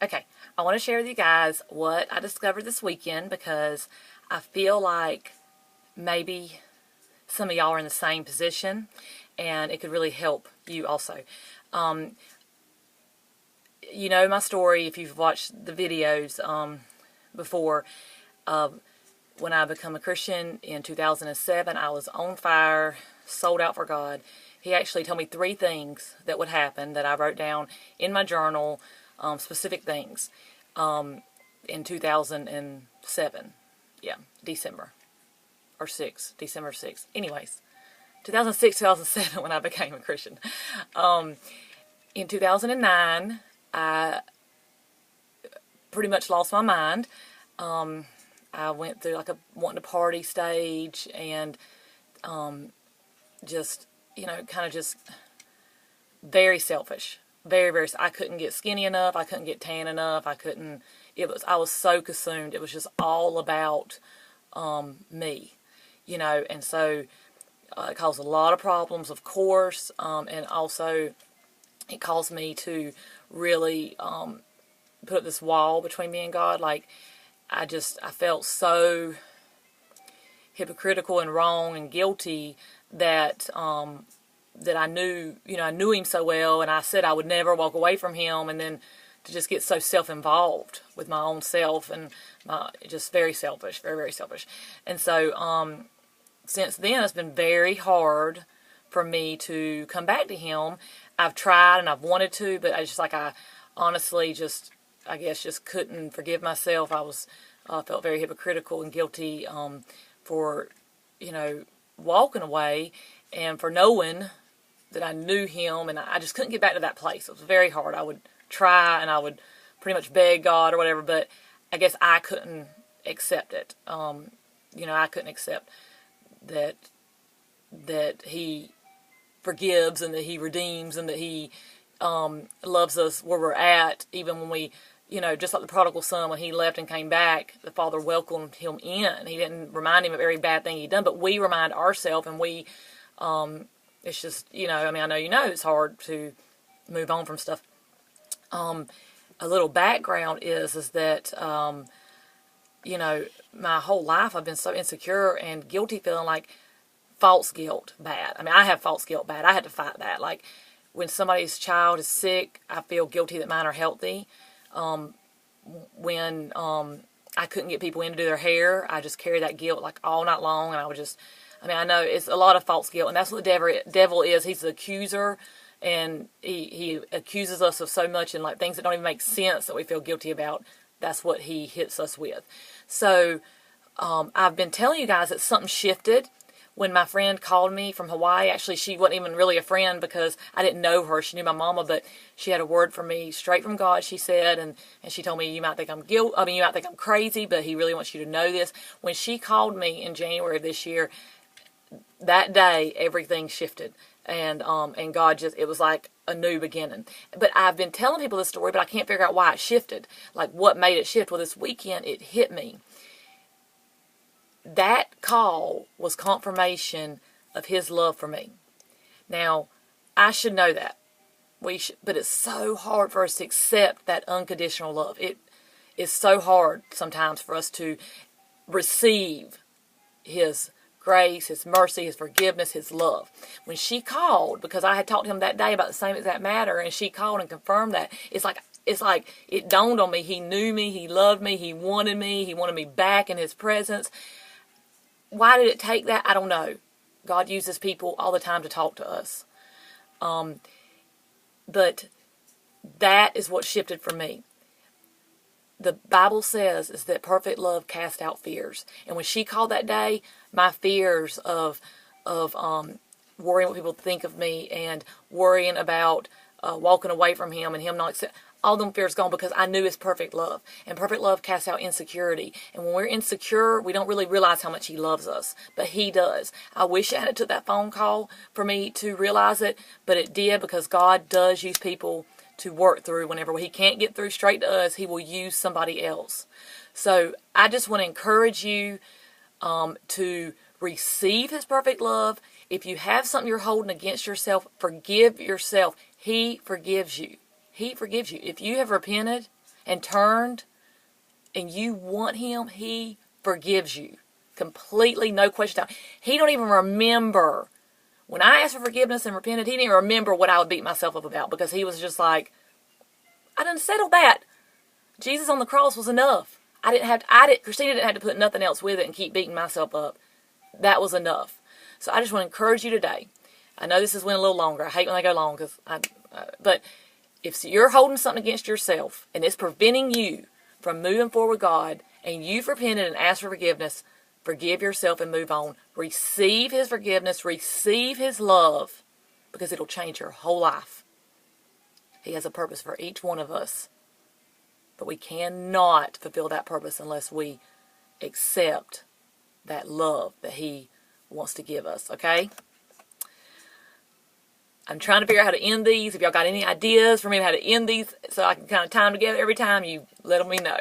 Okay, I want to share with you guys what I discovered this weekend because I feel like maybe some of y'all are in the same position and it could really help you also. Um, you know my story if you've watched the videos before. When I became a Christian in 2007, I was on fire, sold out for God. He actually told me 3 things that would happen that I wrote down in my journal, specific things, in 2007. Yeah, December 6th. Anyways, 2006, 2007 when I became a Christian. In 2009, I pretty much lost my mind. I went through like a wanting to party stage and just, kind of just very selfish. Very, very, I couldn't get skinny enough. I couldn't get tan enough. I was so consumed. It was just all about me, and so it caused a lot of problems, of course, and also it caused me to really put up this wall between me and God. Like, I felt so hypocritical and wrong and guilty that that I knew him so well, and I said I would never walk away from him, and then to just get so self-involved with my own self and just very selfish, very, very selfish. And so since then, it's been very hard for me to come back to him. I've tried and I've wanted to, but I honestly I guess just couldn't forgive myself. I felt very hypocritical and guilty for, walking away and for knowing that I knew him, and I just couldn't get back to that place. It was very hard. I would try and I would pretty much beg God or whatever, but I guess I couldn't accept it. I couldn't accept that he forgives and that he redeems and that he loves us where we're at, even when we, just like the prodigal son, when he left and came back, the father welcomed him in. He didn't remind him of every bad thing he'd done, but we remind ourselves, and it's just, I know it's hard to move on from stuff. A little background is that, my whole life I've been so insecure and guilty, feeling like false guilt bad. I have false guilt bad. I had to fight that. Like, when somebody's child is sick, I feel guilty that mine are healthy. When I couldn't get people in to do their hair, I just carried that guilt like all night long, and I would just, I know it's a lot of false guilt, and that's what the devil is. He's the accuser, and he accuses us of so much, and like things that don't even make sense that we feel guilty about. That's what he hits us with. So I've been telling you guys that something shifted when my friend called me from Hawaii. Actually, she wasn't even really a friend because I didn't know her. She knew my mama, but she had a word for me straight from God, she said, and she told me, you might think you might think I'm crazy, but he really wants you to know this. When she called me in January of this year, that day, everything shifted. And God it was like a new beginning. But I've been telling people this story, but I can't figure out why it shifted. Like, what made it shift? Well, this weekend, it hit me. That call was confirmation of his love for me. Now, I should know that. But it's so hard for us to accept that unconditional love. It is so hard sometimes for us to receive his grace, his mercy, his forgiveness, his love. When she called, because I had talked to him that day about the same exact matter, and she called and confirmed that, it's like it dawned on me. He knew me, he loved me, he wanted me back in his presence. Why did it take that? I don't know. God uses people all the time to talk to us. But that is what shifted for me. The Bible says is that perfect love casts out fears. And when she called that day, my fears of worrying what people think of me and worrying about walking away from him and him not accept, all them fears gone, because I knew his perfect love. And perfect love casts out insecurity. And when we're insecure, we don't really realize how much he loves us. But he does. I wish I hadn't took that phone call for me to realize it, but it did, because God does use people to work through. Whenever he can't get through straight to us, he will use somebody else. So I just want to encourage you to receive his perfect love. If you have something you're holding against yourself, forgive yourself. He forgives you. He forgives you. If you have repented and turned, and you want him, he forgives you completely, no question. He don't even remember. When I asked for forgiveness and repented, he didn't even remember what I would beat myself up about, because he was just like, I done settled that. Jesus on the cross was enough. Christina didn't have to put nothing else with it and keep beating myself up. That was enough. So I just want to encourage you today. I know this has went a little longer. I hate when they go long, but if you're holding something against yourself and it's preventing you from moving forward with God, and you've repented and asked for forgiveness, forgive yourself and move on. Receive his forgiveness, receive his love, because it'll change your whole life. He has a purpose for each one of us. But we cannot fulfill that purpose unless we accept that love that he wants to give us, okay? I'm trying to figure out how to end these. If y'all got any ideas for me how to end these so I can kind of tie them together every time, you let me know.